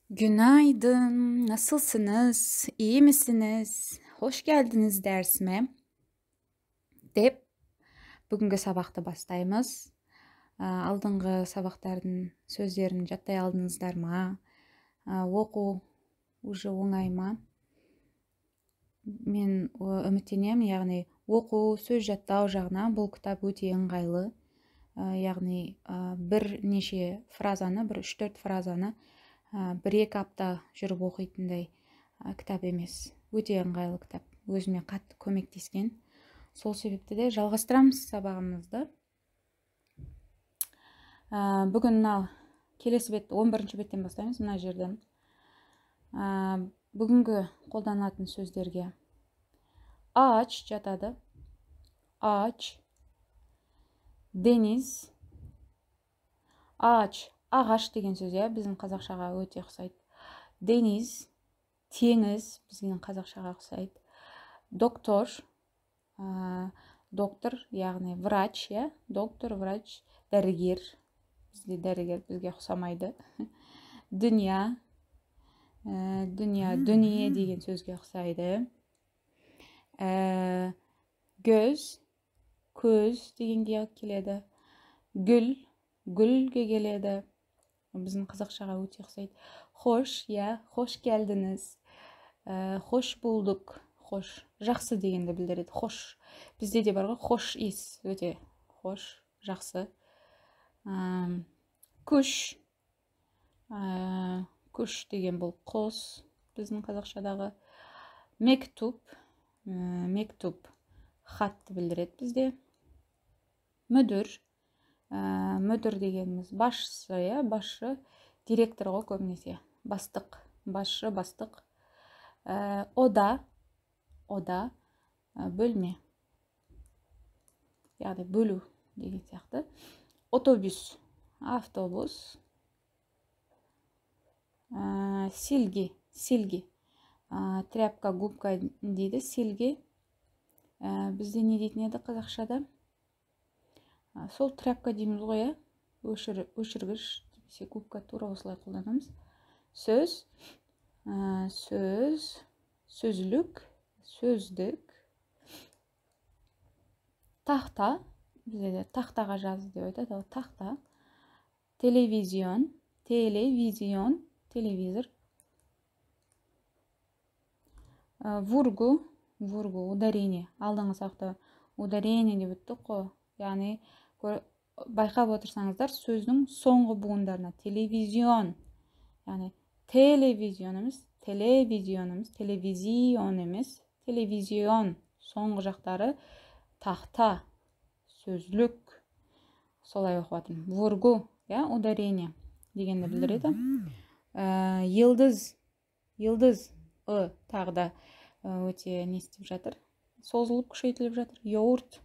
Günaydın, nasılsınız? İyi misiniz? Hoş geldiniz dersime. Деп, бүгінгі сабақты бастаймыз. Алдыңғы сабақтардың сөздерін жаттай алдыңыздар ма? Оқу уже оңай ма? Мен үміттенемін, яғни оқу, сөз жаттау жағынан бұл кітап өте ыңғайлы. Яғни бірнеше фразаны, бір 3-4 фразаны 1-2 апта жүріп оқитындай кітап емес. Өте ыңғайлы кітап. Өзіме қатты көмектескен. Сол себепті де жалғастырамыз сабағымызды. Бүгін келесі бет 11-ші беттен бастаймыз мына жерден. Бүгінгі қолданылатын сөздерге ağaç жатады. Ağaç, deniz, ağaç, ағаш деген сөз, біздің қазақшаға өте ұқсайды. Deniz, теңіз біздің қазақшаға ұқсайды. Доктор, доктор, яғни врач, доктор, врач, дәрігер. Бізде дәрігер бізге ұқсамайды. Дүния, дүние деген сөзге ұқсайды. Göz, көз дегенге келеді. Гүл, гүлге келеді. Біздің қазақшаға өте ұқсайды. Хош, хош келдіңіз. Хош болдық. Хош, жақсы дегенді білдіреді. Хош. Бізде де бар ғой, хош иіс, өте хош, жақсы. Күш. Күш деген бұл қос біздің қазақшадағы. Мектуп. Мектуп хатты білдіреді бізде. Мүдір. Мүдір дегеніміз басшы, басшы, директор ғой көбінесе. Бастық, басшы, бастық. Ода, бөлме. Яғни бөлу деген сияқты. Otobüs, автобус. Силги, тряпка, губка дейді. Силги. Бізде не дейтін еді қазақшада? Сол тряпка дейміз ғой, өшіргіш, немесе губка, тура осылай қолданамыз. Сөз, сөзлік, сөздік. Тахта, бізде де тахтаға жазды деп айтады, тахта. Телевизион, телевизор. Вургу, ударение. Алдыңғы сабақта ударение деп өттік қой. Яғни байқап отырсаңыздар, сөздің соңғы буындарына телевизион, яғни телевизион емес, телевизион, соңғы жақтары тахта, сөзлік, солай оқып жатырмын. Вургу, ударение дегенді білдіреді. Йылдыз, тағы да өте не істеп жатыр, созылып күшейтіліп жатыр. Йогурт,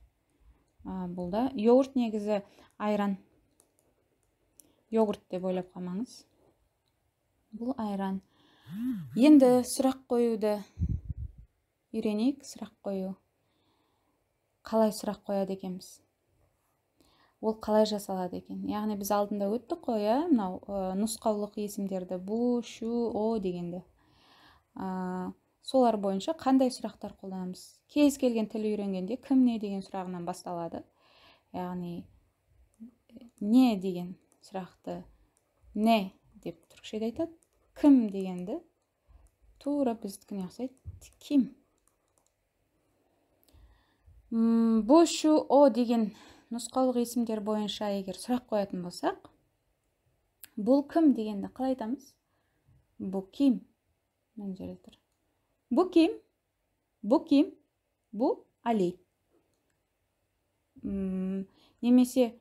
бұл да йогурт негізі айран. Йогурт деп ойлап қалмаңыз. Бұл айран. Енді сұрақ қоюды үйренейік. Сұрақ қою. Қалай сұрақ қояды екенбіз? Ол қалай жасалады екен? Яғни біз алдында өттік қой, мынау нұсқаулық есімдерді бу, шу, о дегенді. Солар бойынша қандай сұрақтар қолданамыз? Кез келген тіл үйренгенде кім не деген сұрағынан басталады. Яғни не деген сұрақты не деп түркішеде айтады. Кім дегенді тура біздікіне ұқсайды. Ким. Бу, шу, о деген нұсқаулық есімдер бойынша егер сұрақ қоятын болсақ, бұл кім дегенді қалай айтамыз? Бұл ким. Мен жерде тұр. Бұл ким? Бұл Али. Немесе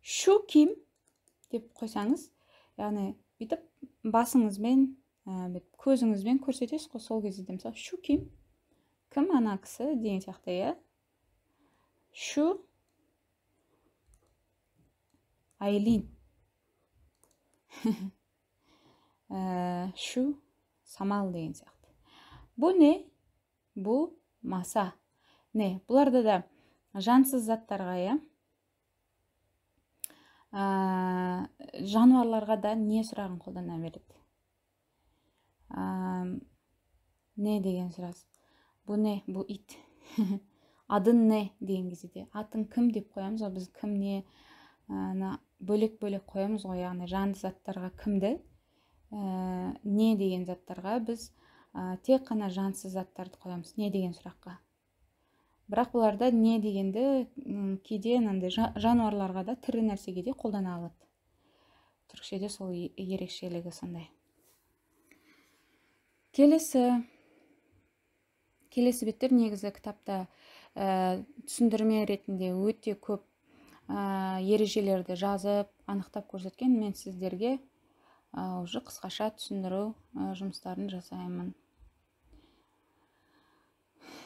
шу ким деп қойсаңыз, яғни бүйтіп басыңызбен, көзіңізбен көрсетесіз қой, сол кезде мысалы шу ким? Кім ана кісі деген сияқты, Шу Айлин. Шу Самал деген сияқты. Бұл не? Бұл маса. Не? Бұларда да жансыз заттарға, жануарларға да не сұрағын қолдана береді. Не деген сұрас. Бұл не? Бұл ит. Адың не деген кезде атың кім деп қоямыз, біз кім не бөлек-бөлек қоямыз ғой, яғни жанды заттарға кімді, не деген заттарға біз тек қана жансыз заттарды қоямыз не деген сұраққа. Бірақ бұларда не дегенді кейде жануарларға да, тірі нәрсеге де қолдана алады. Түркшеде сол ерекшелігі сондай. Келесі беттер негізі кітапта түсіндірме ретінде өте көп ережелерді жазып, анықтап көрсеткен. Мен сіздерге уже қысқаша түсіндіру жұмыстарын жасаймын.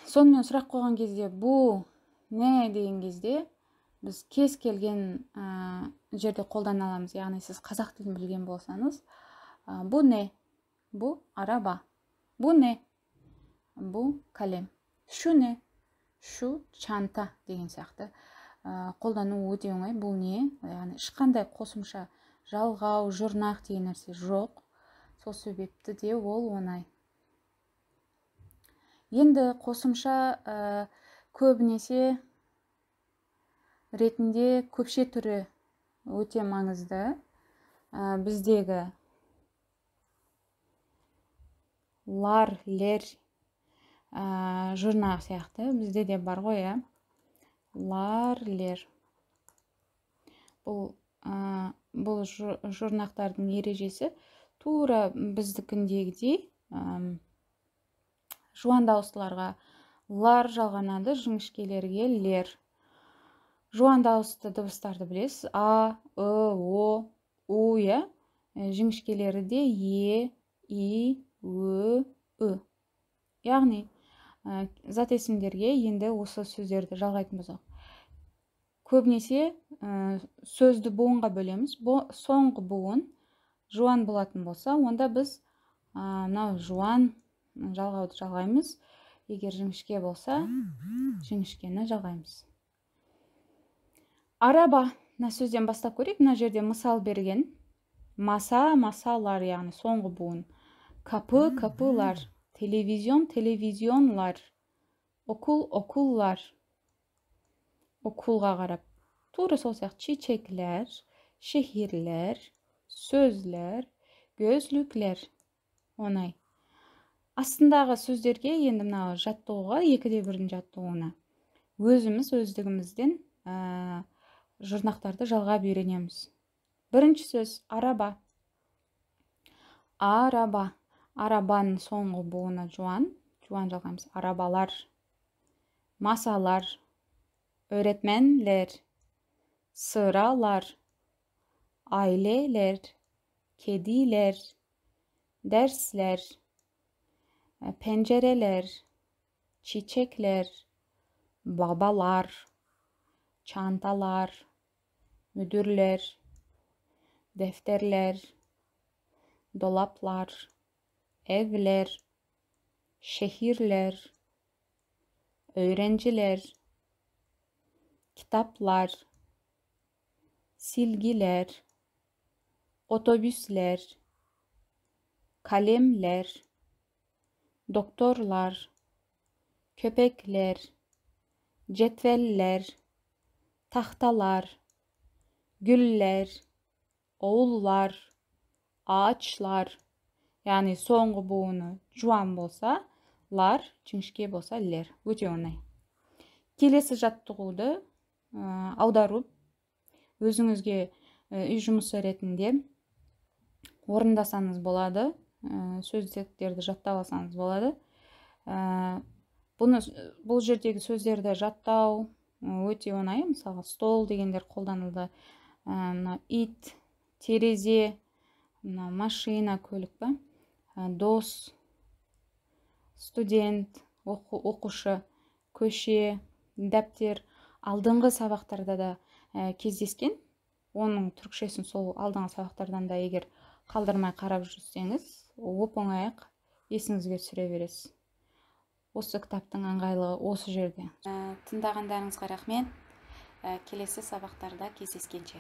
Сонымен сұрақ қойған кезде, бұл не деген кезде біз кез келген жерде қолдана аламыз. Яғни сіз қазақ тілін білген болсаңыз, бұл не? Бұл араба. Бұл не? Бұл калем. Шу не? Шу чанта деген сияқты қолдану өте оңай. Бұл не? Яғни ешқандай қосымша жалғау, жұрнақ деген нәрсе жоқ. Сол себепті де ол оңай. Енді қосымша көбінесе ретінде көпше түрі өте маңызды. Біздегі лар, лер, жұрнақ сияқты бізде де бар ғой, лар, лер. Бұл жұрнақтардың ережесі тура біздікіндегідей жуан дауыстыларға лар жалғанады, жіңішкелерге лер. Жуан дауысты дыбыстарды білесіз. А, О, У, жіңішкелері де Е, И, Ү, Ү. Яғни зат есімдерге енді осы сөздерді жалғайтын болсақ, көбінесе сөзді буынға бөлеміз. Соңғы буын жуан болатын болса, онда біз жуан жалғауды жалғаймыз. Егер жіңішке болса, жіңішкені жалғаймыз. Араба сөзден бастап көрейік. Мына жерде мысал берген. Маса, масалар, яғни соңғы буын. Kapı, kapılar. Televizyon, televizyonlar. Okul, okullar. Okulға қарап. Тура сол сияқты çiçekler, şehirler, sözler, gözlükler. Оңай. Астындағы сөздерге енді мына жаттығуға, 2/1 жаттығуына өзіміз өздігімізден жұрнақтарды жалғап үйренеміз. Бірінші сөз араба. Араба. Арабаның соңғы буыны жуан жалғаймыз. Арабалар. Masalar. Öğretmenler. Sıralar. Aileler. Kediler. Dersler. Pencereler. Çiçekler. Babalar. Çantalar. Müdürler. Defterler. Dolaplar. Evler. Şehirler. Öğrenciler. Kitaplar. Silgiler. Otobüsler. Kalemler. Doktorlar. Köpekler. Cetveller. Tahtalar. Güller. Oğullar. Ağaçlar. Yani соңғы буыны жуан болса, лар, жіңішке болса, лер. Өте оңай. Келесі жаттығуды аударып, өзіңізге үй жұмысы ретінде орындасаңыз болады, сөздіктерді жаттап алсаңыз болады. Бұл жердегі сөздерді жаттау өте оңай. Мысалы, стол дегендер қолданылды. Ит, терезе, машина, көлік па? Дос, студент, оқушы, көше, дәптер. Алдыңғы сабақтарда да кездескен. Оның түркшесін сол алдыңғы сабақтардан да егер қалдырмай қарап жүрсеңіз, оп-оңай есіңізге түсіре бересіз. Осы кітаптың ыңғайлығы осы жерде. Тыңдағандарыңызға рахмет. Келесі сабақтарда кездескенше.